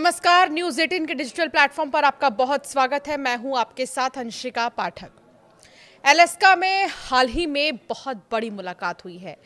नमस्कार, न्यूज़ 18 के digital platform पर आपका बहुत स्वागत है। मैं हूं आपके साथ अंशिका पाठक। अलास्का में हाल ही में बहुत बड़ी मुलाकात हुई है।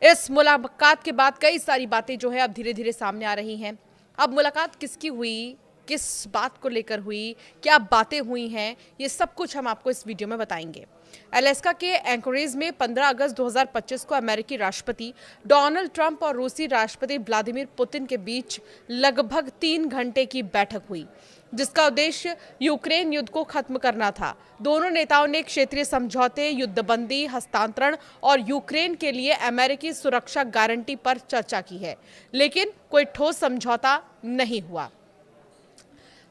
इस मुलाकात के बाद कई सारी बातें जो है अब धीरे धीरे सामने आ रही हैं। अब मुलाकात किसकी हुई, किस बात को लेकर हुई, क्या बातें हुई हैं, ये सब कुछ हम आपको इस वीडियो में बताएंगे। अलास्का के एंकोरेज में 15 अगस्त 2025 को अमेरिकी राष्ट्रपति डोनाल्ड ट्रंप और रूसी राष्ट्रपति व्लादिमीर पुतिन के बीच लगभग 3 घंटे की बैठक हुई, जिसका उद्देश्य यूक्रेन युद्ध को खत्म करना था। दोनों नेताओं ने क्षेत्रीय समझौते, युद्धबंदी, हस्तांतरण और यूक्रेन के लिए अमेरिकी सुरक्षा गारंटी पर चर्चा की है, लेकिन कोई ठोस समझौता नहीं हुआ।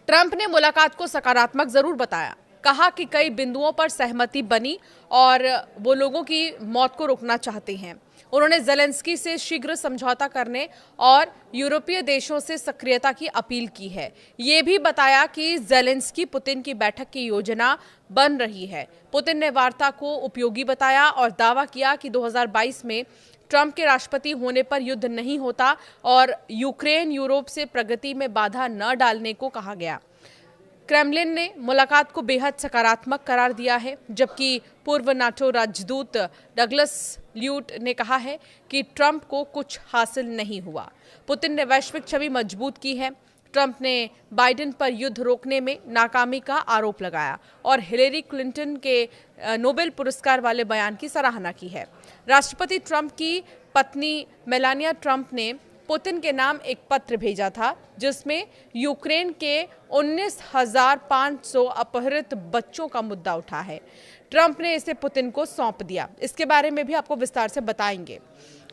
ट्रंप ने मुलाकात को सकारात्मक जरूर बताया, कहा कि कई बिंदुओं पर सहमति बनी और वो लोगों की मौत को रोकना चाहते हैं। उन्होंने ज़ेलेंस्की से शीघ्र समझौता करने और यूरोपीय देशों से सक्रियता की अपील की है। ये भी बताया कि ज़ेलेंस्की पुतिन की बैठक की योजना बन रही है। पुतिन ने वार्ता को उपयोगी बताया और दावा किया कि 2022 में ट्रंप के राष्ट्रपति होने पर युद्ध नहीं होता और यूक्रेन यूरोप से प्रगति में बाधा न डालने को कहा गया। क्रेमलिन ने मुलाकात को बेहद सकारात्मक करार दिया है, जबकि पूर्व नाटो राजदूत डगलस ल्यूट ने कहा है कि ट्रंप को कुछ हासिल नहीं हुआ। पुतिन ने वैश्विक छवि मजबूत की है। ट्रंप ने बाइडेन पर युद्ध रोकने में नाकामी का आरोप लगाया और हिलेरी क्लिंटन के नोबेल पुरस्कार वाले बयान की सराहना की है। राष्ट्रपति ट्रंप की पत्नी मेलानिया ट्रंप ने पुतिन के नाम एक पत्र भेजा था, जिसमें यूक्रेन के 19,500 अपहृत बच्चों का मुद्दा उठा है। ट्रंप ने इसे पुतिन को सौंप दिया। इसके बारे में भी आपको विस्तार से बताएंगे।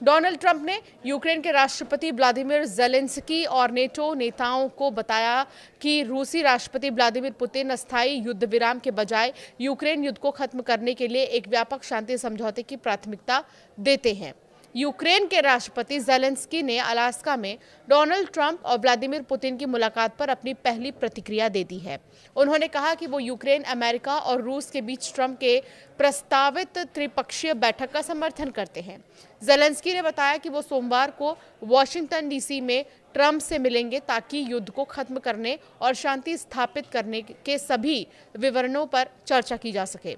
डोनाल्ड ट्रंप ने यूक्रेन के राष्ट्रपति व्लादिमीर ज़ेलेंस्की और नेटो नेताओं को बताया कि रूसी राष्ट्रपति व्लादिमीर पुतिन अस्थायी युद्ध विराम के बजाय यूक्रेन युद्ध को खत्म करने के लिए एक व्यापक शांति समझौते की प्राथमिकता देते हैं। यूक्रेन के राष्ट्रपति ज़ेलेंस्की ने अलास्का में डोनाल्ड ट्रंप और व्लादिमीर पुतिन की मुलाकात पर अपनी पहली प्रतिक्रिया दे दी है। उन्होंने कहा कि वो यूक्रेन, अमेरिका और रूस के बीच ट्रंप के प्रस्तावित त्रिपक्षीय बैठक का समर्थन करते हैं। ज़ेलेंस्की ने बताया कि वो सोमवार को वॉशिंगटन डीसी में ट्रंप से मिलेंगे ताकि युद्ध को खत्म करने और शांति स्थापित करने के सभी विवरणों पर चर्चा की जा सके।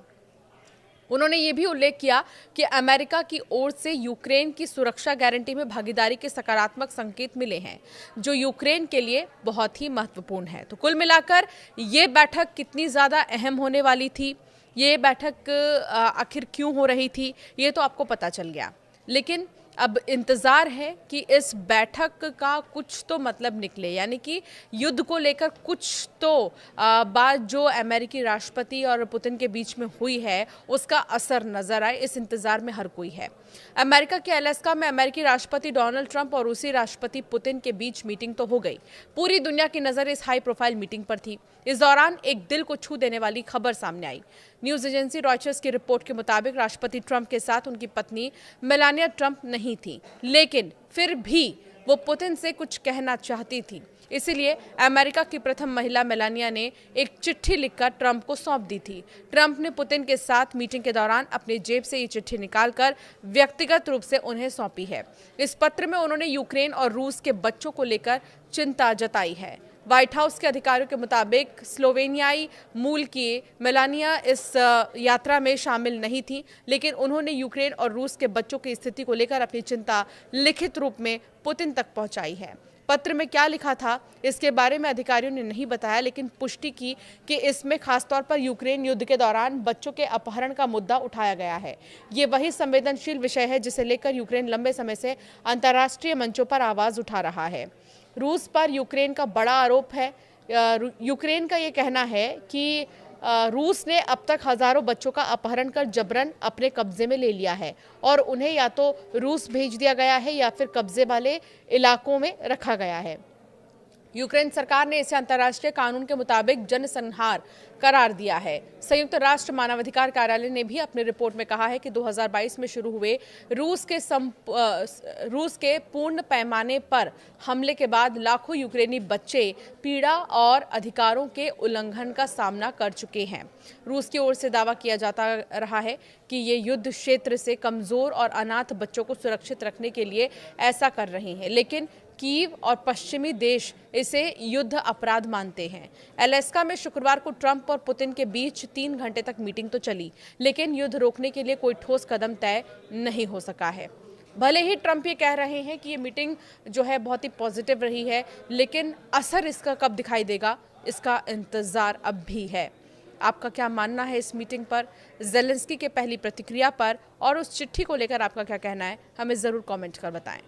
उन्होंने ये भी उल्लेख किया कि अमेरिका की ओर से यूक्रेन की सुरक्षा गारंटी में भागीदारी के सकारात्मक संकेत मिले हैं, जो यूक्रेन के लिए बहुत ही महत्वपूर्ण है। तो कुल मिलाकर ये बैठक कितनी ज़्यादा अहम होने वाली थी, ये बैठक आखिर क्यों हो रही थी, ये तो आपको पता चल गया। लेकिन अब इंतज़ार है कि इस बैठक का कुछ तो मतलब निकले, यानी कि युद्ध को लेकर कुछ तो बात जो अमेरिकी राष्ट्रपति और पुतिन के बीच में हुई है उसका असर नज़र आए। इस इंतज़ार में हर कोई है। अमेरिका के अलास्का में अमेरिकी राष्ट्रपति डोनाल्ड ट्रंप और रूसी राष्ट्रपति पुतिन के बीच मीटिंग तो हो गई। पूरी दुनिया की नज़र इस हाई प्रोफाइल मीटिंग पर थी। इस दौरान एक दिल को छू देने वाली खबर सामने आई। न्यूज़ एजेंसी रॉयटर्स की रिपोर्ट के मुताबिक राष्ट्रपति ट्रंप के साथ उनकी पत्नी मेलानिया ट्रंप नहीं थी, लेकिन फिर भी वो पुतिन से कुछ कहना चाहती थी। इसीलिए अमेरिका की प्रथम महिला मेलानिया ने एक चिट्ठी लिखकर ट्रंप को सौंप दी थी। ट्रंप ने पुतिन के साथ मीटिंग के दौरान अपनी जेब से ये चिट्ठी निकालकर व्यक्तिगत रूप से उन्हें सौंपी है। इस पत्र में उन्होंने यूक्रेन और रूस के बच्चों को लेकर चिंता जताई है। व्हाइट हाउस के अधिकारियों के मुताबिक स्लोवेनियाई मूल की मेलानिया इस यात्रा में शामिल नहीं थी, लेकिन उन्होंने यूक्रेन और रूस के बच्चों की स्थिति को लेकर अपनी चिंता लिखित रूप में पुतिन तक पहुंचाई है। पत्र में क्या लिखा था इसके बारे में अधिकारियों ने नहीं बताया, लेकिन पुष्टि की कि इसमें खासतौर पर यूक्रेन युद्ध के दौरान बच्चों के अपहरण का मुद्दा उठाया गया है। ये वही संवेदनशील विषय है जिसे लेकर यूक्रेन लंबे समय से अंतर्राष्ट्रीय मंचों पर आवाज उठा रहा है। रूस पर यूक्रेन का बड़ा आरोप है। यूक्रेन का ये कहना है कि रूस ने अब तक हजारों बच्चों का अपहरण कर जबरन अपने कब्जे में ले लिया है और उन्हें या तो रूस भेज दिया गया है या फिर कब्जे वाले इलाकों में रखा गया है। यूक्रेन सरकार ने इसे अंतर्राष्ट्रीय कानून के मुताबिक जनसंहार करार दिया है। संयुक्त राष्ट्र मानवाधिकार कार्यालय ने भी अपनी रिपोर्ट में कहा है कि 2022 में शुरू हुए रूस के पूर्ण पैमाने पर हमले के बाद लाखों यूक्रेनी बच्चे पीड़ा और अधिकारों के उल्लंघन का सामना कर चुके हैं। रूस की ओर से दावा किया जाता रहा है कि ये युद्ध क्षेत्र से कमजोर और अनाथ बच्चों को सुरक्षित रखने के लिए ऐसा कर रहे हैं, लेकिन कीव और पश्चिमी देश इसे युद्ध अपराध मानते हैं। अलास्का में शुक्रवार को ट्रंप और पुतिन के बीच 3 घंटे तक मीटिंग तो चली, लेकिन युद्ध रोकने के लिए कोई ठोस कदम तय नहीं हो सका है। भले ही ट्रंप ये कह रहे हैं कि ये मीटिंग जो है बहुत ही पॉजिटिव रही है, लेकिन असर इसका कब दिखाई देगा, इसका इंतजार अब भी है। आपका क्या मानना है इस मीटिंग पर, ज़ेलेंस्की के पहली प्रतिक्रिया पर और उस चिट्ठी को लेकर आपका क्या कहना है, हमें ज़रूर कमेंट कर बताएं।